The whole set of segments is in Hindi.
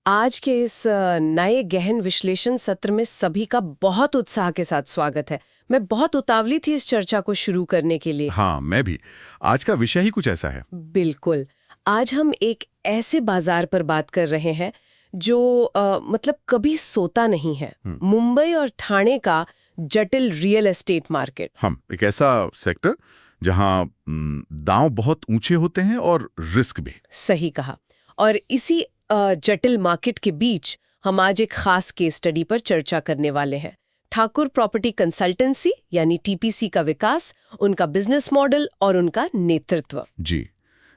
आज के इस नए गहन विश्लेषण सत्र में सभी का बहुत उत्साह के साथ स्वागत है। मैं बहुत उतावली थी इस चर्चा को शुरू करने के लिए। हाँ, मैं भी। आज का विषय ही कुछ ऐसा है। बिल्कुल। आज हम एक ऐसे बाजार पर बात कर रहे हैं जो मतलब कभी सोता नहीं है। मुंबई और ठाणे का जटिल रियल एस्टेट मार्केट। हम एक ऐसा सेक्टर जहाँ दांव बहुत ऊंचे होते हैं और रिस्क भी। सही कहा। और इसी जटिल मार्केट के बीच हम आज एक खास केस स्टडी पर चर्चा करने वाले हैं। ठाकुर प्रॉपर्टी कंसल्टेंसी यानी टीपीसी का विकास, उनका बिजनेस मॉडल और उनका नेतृत्व। जी,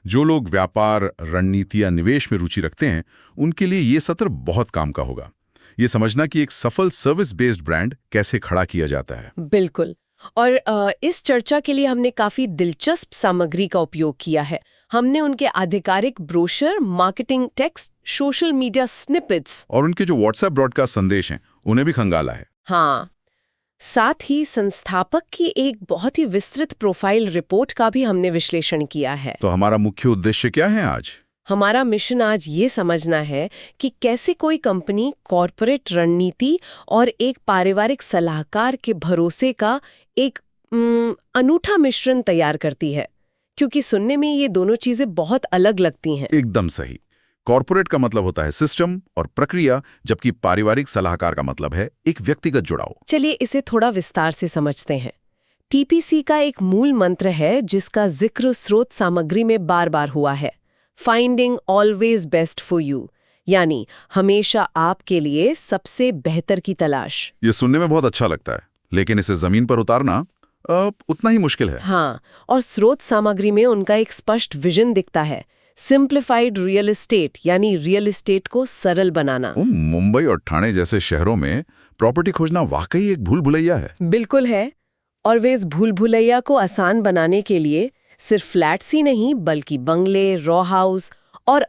जो लोग व्यापार, रणनीति या निवेश में रुचि रखते हैं उनके लिए ये सत्र बहुत काम का होगा। ये समझना कि एक सफल सर्विस बेस्ड ब्रांड कैसे खड़ा किया जाता है। बिल्कुल। और इस चर्चा के लिए हमने काफी दिलचस्प सामग्री का उपयोग किया है। हमने उनके आधिकारिक brochure, marketing text, social media snippets और उनके जो व्हाट्सएप ब्रॉडकास्ट संदेश हैं उन्हें भी खंगाला है। हाँ, साथ ही संस्थापक की एक बहुत ही विस्तृत प्रोफाइल रिपोर्ट का भी हमने विश्लेषण किया है। तो हमारा मुख्य उद्देश्य क्या है आज? हमारा मिशन आज ये समझना है कि कैसे कोई कंपनी कॉरपोरेट रणनीति और एक पारिवारिक सलाहकार के भरोसे का एक अनूठा मिश्रण तैयार करती है, क्योंकि सुनने में ये दोनों चीजें बहुत अलग लगती हैं। एकदम सही। कॉरपोरेट का मतलब होता है सिस्टम और प्रक्रिया, जबकि पारिवारिक सलाहकार का मतलब है एक व्यक्तिगत जुड़ाव। चलिए इसे थोड़ा विस्तार से समझते हैं। टीपीसी का एक मूल मंत्र है जिसका जिक्र स्रोत सामग्री में बार बार हुआ है, finding always best for you, यानी हमेशा आपके लिए सबसे बेहतर की तलाश। ये सुनने में बहुत अच्छा लगता है, लेकिन इसे जमीन पर उतारना उतना ही मुश्किल है। हाँ, और स्रोत सामग्री में उनका एक स्पष्ट विजन दिखता है, सिंप्लीफाइड रियल एस्टेट, यानी रियल एस्टेट को सरल बनाना। मुंबई और ठाणे जैसे शहरों में प्रॉपर्टी खोजना वाकई एक भूल भुलैया है। बिल्कुल है। और वे इस भूल भुलैया को आसान बनाने के लिए सिर्फ फ्लैट्स ही नहीं बल्कि बंगले, रॉ हाउस और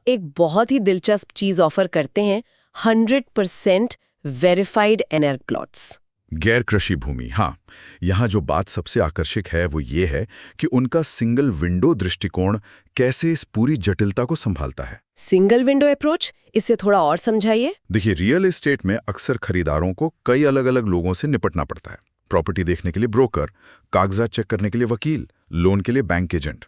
एक बहुत ही दिलचस्प चीज ऑफर करते हैं, 100% वेरीफाइड एनआर प्लॉट्स। गैर कृषि भूमि। हाँ, यहाँ जो बात सबसे आकर्षक है वो ये है कि उनका सिंगल विंडो दृष्टिकोण कैसे इस पूरी जटिलता को संभालता है। सिंगल विंडो अप्रोच, इसे थोड़ा और समझाइए। देखिए, रियल एस्टेट में अक्सर खरीदारों को कई अलग अलग लोगों से निपटना पड़ता है। प्रॉपर्टी देखने के लिए ब्रोकर, कागजात चेक करने के लिए वकील, लोन के लिए बैंक एजेंट।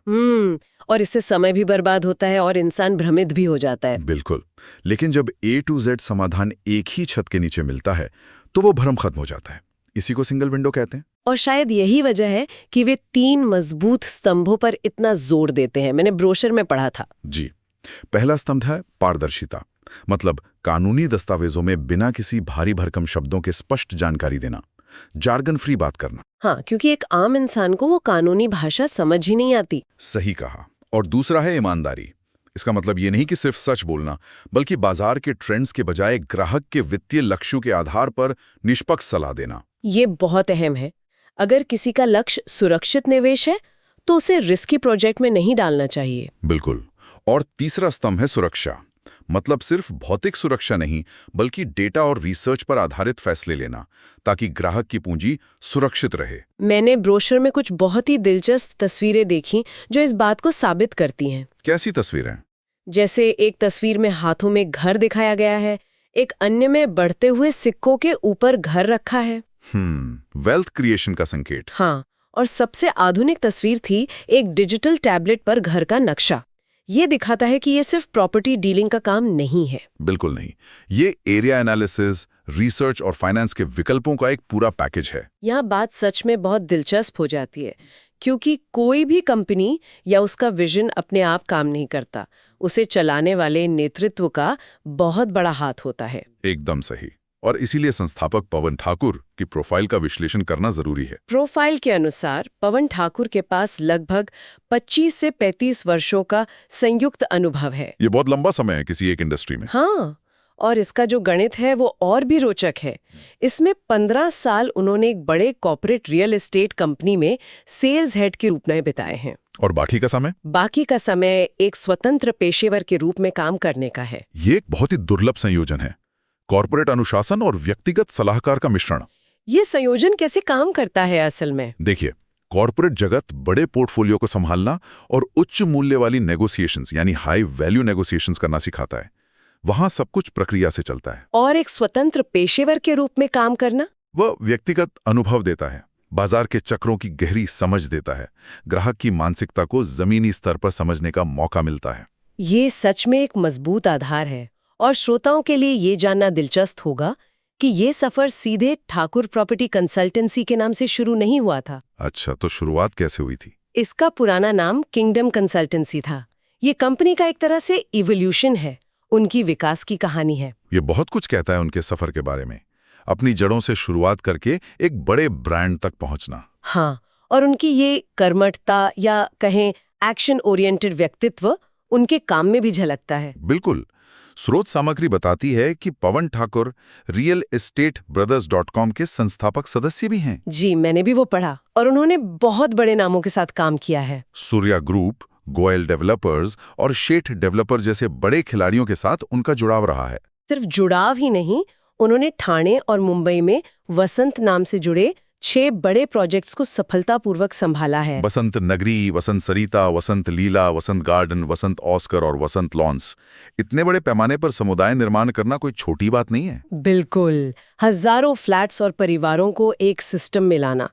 और इससे समय भी बर्बाद होता है और इंसान भ्रमित भी हो जाता है। बिल्कुल। लेकिन जब A to Z समाधान एक ही छत के नीचे मिलता है तो वो भ्रम खत्म हो जाता है। इसी को सिंगल विंडो कहते हैं। और शायद यही वजह है कि वे 3 मजबूत स्तंभों पर इतना जोर देते हैं। मैंने ब्रोशर में पढ़ा था। जी, पहला स्तंभ है पारदर्शिता, मतलब कानूनी दस्तावेजों में बिना किसी भारी भरकम शब्दों के स्पष्ट जानकारी देना, जार्गन फ्री बात करना। हाँ, क्योंकि एक आम इंसान को वो कानूनी भाषा समझ ही नहीं आती। सही कहा। और दूसरा है ईमानदारी। इसका मतलब ये नहीं कि सिर्फ सच बोलना, बल्कि बाजार के ट्रेंड्स के बजाय ग्राहक के वित्तीय लक्ष्यों के आधार पर निष्पक्ष सलाह देना। ये बहुत अहम है। अगर किसी का लक्ष्य सुरक्षित निवेश है तो उसे रिस्की प्रोजेक्ट में नहीं डालना चाहिए। बिल्कुल। और तीसरा स्तंभ है सुरक्षा, मतलब सिर्फ भौतिक सुरक्षा नहीं बल्कि डेटा और रिसर्च पर आधारित फैसले लेना, ताकि ग्राहक की पूंजी सुरक्षित रहे। मैंने ब्रोशर में कुछ बहुत ही दिलचस्प तस्वीरें देखी जो इस बात को साबित करती हैं। कैसी तस्वीरें? जैसे एक तस्वीर में हाथों में घर दिखाया गया है, एक अन्य में बढ़ते हुए सिक्कों के ऊपर घर रखा है। वेल्थ क्रिएशन का संकेत। हाँ, और सबसे आधुनिक तस्वीर थी एक डिजिटल टैबलेट पर घर का नक्शा। ये दिखाता है कि ये सिर्फ प्रॉपर्टी डीलिंग का काम नहीं है। बिल्कुल नहीं, ये एरिया एनालिसिस, रिसर्च और फाइनेंस के विकल्पों का एक पूरा पैकेज है। यहाँ बात सच में बहुत दिलचस्प हो जाती है, क्योंकि कोई भी कंपनी या उसका विजन अपने आप काम नहीं करता। उसे चलाने वाले नेतृत्व का बहुत बड़ा हाथ होता है। एकदम सही। और इसीलिए संस्थापक पवन ठाकुर की प्रोफाइल का विश्लेषण करना जरूरी है। प्रोफाइल के अनुसार पवन ठाकुर के पास लगभग 25 से 35 वर्षों का संयुक्त अनुभव है। ये बहुत लंबा समय है किसी एक इंडस्ट्री में। हाँ, और इसका जो गणित है वो और भी रोचक है। इसमें 15 साल उन्होंने एक बड़े कॉर्पोरेट रियल एस्टेट कंपनी में सेल्स हेड के रूप में बिताए हैं। और बाकी का समय? बाकी का समय एक स्वतंत्र पेशेवर के रूप में काम करने का है। ये एक बहुत ही दुर्लभ संयोजन है, कॉर्पोरेट अनुशासन और व्यक्तिगत सलाहकार का मिश्रण। ये संयोजन कैसे काम करता है असल में? देखिए, कॉर्पोरेट जगत बड़े पोर्टफोलियो को संभालना और उच्च मूल्य वाली नेगोशिएशंस यानी हाई वैल्यू नेगोशिएशंस करना सिखाता है। वहां सब कुछ प्रक्रिया से चलता है। और एक स्वतंत्र पेशेवर के रूप में काम करना? वह व्यक्तिगत अनुभव देता है, बाजार के चक्रों की गहरी समझ देता है, ग्राहक की मानसिकता को जमीनी स्तर पर समझने का मौका मिलता है। ये सच में एक मजबूत आधार है और श्रोताओं के लिए ये जानना दिलचस्प होगा कि ये सफर सीधे ठाकुर प्रॉपर्टी कंसल्टेंसी के नाम से शुरू नहीं हुआ था। अच्छा, तो शुरुआत कैसे हुई थी? इसका पुराना नाम किंगडम कंसल्टेंसी था। ये कंपनी का एक तरह से इवोल्यूशन है, उनकी विकास की कहानी है। ये बहुत कुछ कहता है उनके सफर के बारे में, अपनी जड़ों से शुरुआत करके एक बड़े ब्रांड तक पहुंचना। हाँ, और उनकी ये कर्मठता या कहें एक्शन ओरिएंटेड व्यक्तित्व उनके काम में भी झलकता है। बिल्कुल। स्रोत सामग्री बताती है कि पवन ठाकुर रियल एस्टेट brothers.com के संस्थापक सदस्य भी हैं। जी, मैंने भी वो पढ़ा और उन्होंने बहुत बड़े नामों के साथ काम किया है। सूर्या ग्रुप, गोयल डेवलपर्स और शेठ डेवलपर जैसे बड़े खिलाड़ियों के साथ उनका जुड़ाव रहा है। सिर्फ जुड़ाव ही नहीं, उन्होंने ठाणे और मुंबई में वसंत नाम से जुड़े 6 बड़े प्रोजेक्ट्स को सफलतापूर्वक संभाला है। वसंत नगरी, वसंत सरिता, वसंत लीला, वसंत गार्डन, वसंत ऑस्कर और वसंत लॉन्स। इतने बड़े पैमाने पर समुदाय निर्माण करना कोई छोटी बात नहीं है। बिल्कुल, हजारों फ्लैट्स और परिवारों को एक सिस्टम में लाना।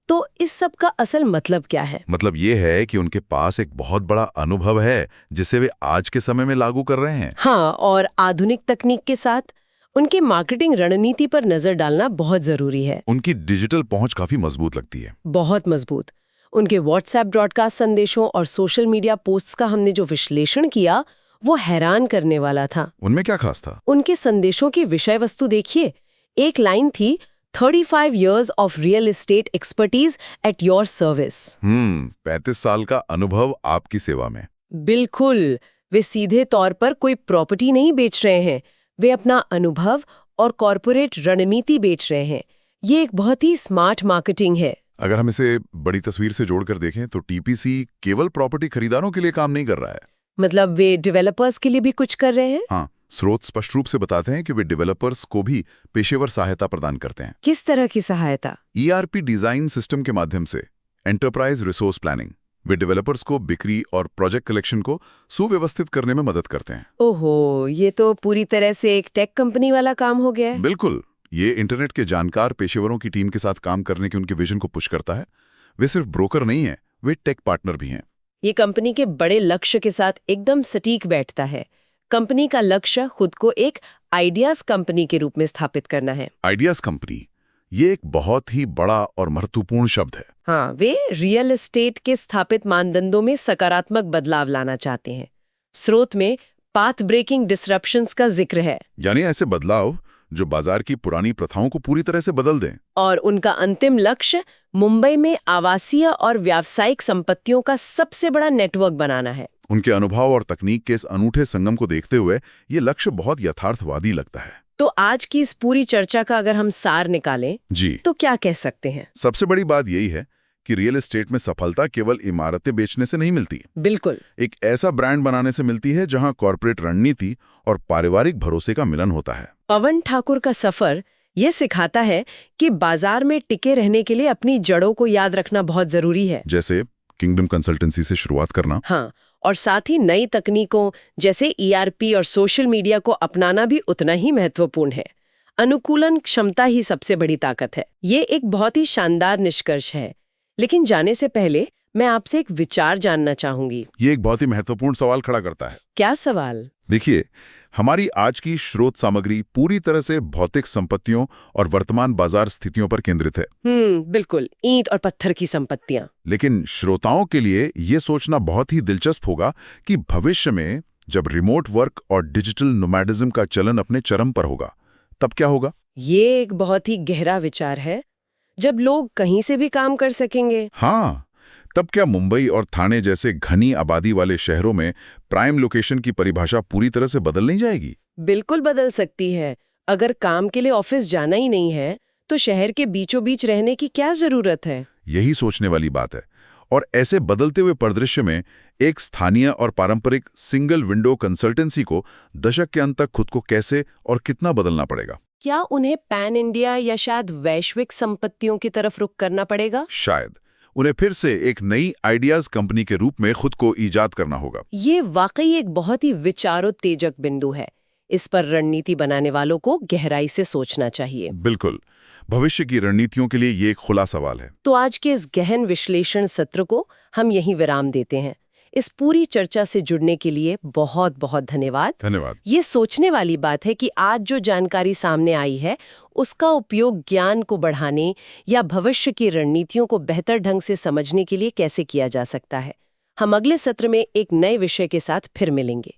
तो इस सब का असल मतलब क्या है? मतलब ये है कि उनके पास एक बहुत बड़ा अनुभव है जिसे वे आज के समय में लागू कर रहे हैं। हाँ, और आधुनिक तकनीक के साथ उनकी मार्केटिंग रणनीति पर नजर डालना बहुत जरूरी है। उनकी डिजिटल पहुंच काफी मजबूत लगती है। बहुत मजबूत। उनके व्हाट्सएप ब्रॉडकास्ट संदेशों और सोशल मीडिया पोस्ट्स का हमने जो विश्लेषण किया, वो हैरान करने वाला था। उनमें क्या खास था? उनके संदेशों की विषय वस्तु देखिए। एक लाइन थी, 35 years of real estate expertise at your service। 35 साल का अनुभव आपकी सेवा में। बिल्कुल, वे सीधे तौर पर कोई प्रॉपर्टी नहीं बेच रहे हैं, वे अपना अनुभव और कॉरपोरेट रणनीति बेच रहे हैं। ये एक बहुत ही स्मार्ट मार्केटिंग है। अगर हम इसे बड़ी तस्वीर से जोड़कर देखें तो टीपीसी केवल प्रॉपर्टी खरीदारों के लिए काम नहीं कर रहा है। मतलब वे डेवलपर्स के लिए भी कुछ कर रहे हैं? हाँ, स्रोत स्पष्ट रूप से बताते हैं कि वे डेवलपर्स को भी पेशेवर सहायता प्रदान करते हैं। किस तरह की सहायता? ईआरपी डिजाइन सिस्टम के माध्यम से एंटरप्राइज रिसोर्स प्लानिंग। वे डेवलपर्स को बिक्री और प्रोजेक्ट कलेक्शन को सुव्यवस्थित करने में मदद करते हैं। ओहो, ये तो पूरी तरह से एक टेक कंपनी वाला काम हो गया है। बिल्कुल, ये इंटरनेट के जानकार पेशेवरों की टीम के साथ काम करने के उनके विजन को पुश करता है। वे सिर्फ ब्रोकर नहीं हैं, वे टेक पार्टनर भी हैं। ये कंपनी के बड़े लक्ष्य के साथ एकदम सटीक बैठता है। कंपनी का लक्ष्य खुद को एक आइडियाज कंपनी के रूप में स्थापित करना है। आइडियाज कंपनी, ये एक बहुत ही बड़ा और महत्वपूर्ण शब्द है। हाँ, वे रियल एस्टेट के स्थापित मानदंडों में सकारात्मक बदलाव लाना चाहते हैं। स्रोत में पाथ ब्रेकिंग डिसरप्शंस का जिक्र है, यानी ऐसे बदलाव जो बाजार की पुरानी प्रथाओं को पूरी तरह से बदल दें। और उनका अंतिम लक्ष्य मुंबई में आवासीय और व्यावसायिक संपत्तियों का सबसे बड़ा नेटवर्क बनाना है। उनके अनुभव और तकनीक के इस अनूठे संगम को देखते हुए ये लक्ष्य बहुत यथार्थवादी लगता है। तो आज की इस पूरी चर्चा का अगर हम सार निकालें जी, तो क्या कह सकते हैं? सबसे बड़ी बात यही है कि रियल एस्टेट में सफलता केवल इमारतें बेचने से नहीं मिलती। बिल्कुल, एक ऐसा ब्रांड बनाने से मिलती है जहां कॉर्पोरेट रणनीति और पारिवारिक भरोसे का मिलन होता है। पवन ठाकुर का सफर ये सिखाता है कि बाजार में टिके रहने के लिए अपनी जड़ों को याद रखना बहुत जरूरी है। जैसे किंगडम कंसल्टेंसी से शुरुआत करना। हाँ, और साथ ही नई तकनीकों जैसे ईआरपी और सोशल मीडिया को अपनाना भी उतना ही महत्वपूर्ण है। अनुकूलन क्षमता ही सबसे बड़ी ताकत है। ये एक बहुत ही शानदार निष्कर्ष है। लेकिन जाने से पहले मैं आपसे एक विचार जानना चाहूंगी। ये एक बहुत ही महत्वपूर्ण सवाल खड़ा करता है। क्या सवाल? देखिए, हमारी आज की स्रोत सामग्री पूरी तरह से भौतिक संपत्तियों और वर्तमान बाजार स्थितियों पर केंद्रित है। बिल्कुल, ईंट और पत्थर की संपत्तियां। लेकिन श्रोताओं के लिए ये सोचना बहुत ही दिलचस्प होगा कि भविष्य में जब रिमोट वर्क और डिजिटल नोमैडिज्म का चलन अपने चरम पर होगा, तब क्या होगा? ये एक बहुत ही गहरा विचार है। जब लोग कहीं से भी काम कर सकेंगे। हाँ, तब क्या मुंबई और ठाणे जैसे घनी आबादी वाले शहरों में प्राइम लोकेशन की परिभाषा पूरी तरह से बदल नहीं जाएगी? बिल्कुल बदल सकती है। अगर काम के लिए ऑफिस जाना ही नहीं है, तो शहर के बीचों बीच रहने की क्या जरूरत है? यही सोचने वाली बात है। और ऐसे बदलते हुए परिदृश्य में एक स्थानीय और पारंपरिक सिंगल विंडो कंसल्टेंसी को दशक के अंत तक खुद को कैसे और कितना बदलना पड़ेगा? क्या उन्हें पैन इंडिया या शायद वैश्विक संपत्तियों की तरफ रुख करना पड़ेगा? शायद उन्हें फिर से एक नई आइडियाज कंपनी के रूप में खुद को ईजाद करना होगा। ये वाकई एक बहुत ही विचारोत्तेजक बिंदु है। इस पर रणनीति बनाने वालों को गहराई से सोचना चाहिए। बिल्कुल। भविष्य की रणनीतियों के लिए ये एक खुला सवाल है। तो आज के इस गहन विश्लेषण सत्र को हम यहीं विराम देते हैं। इस पूरी चर्चा से जुड़ने के लिए बहुत बहुत धन्यवाद। धन्यवाद। ये सोचने वाली बात है कि आज जो जानकारी सामने आई है उसका उपयोग ज्ञान को बढ़ाने या भविष्य की रणनीतियों को बेहतर ढंग से समझने के लिए कैसे किया जा सकता है। हम अगले सत्र में एक नए विषय के साथ फिर मिलेंगे।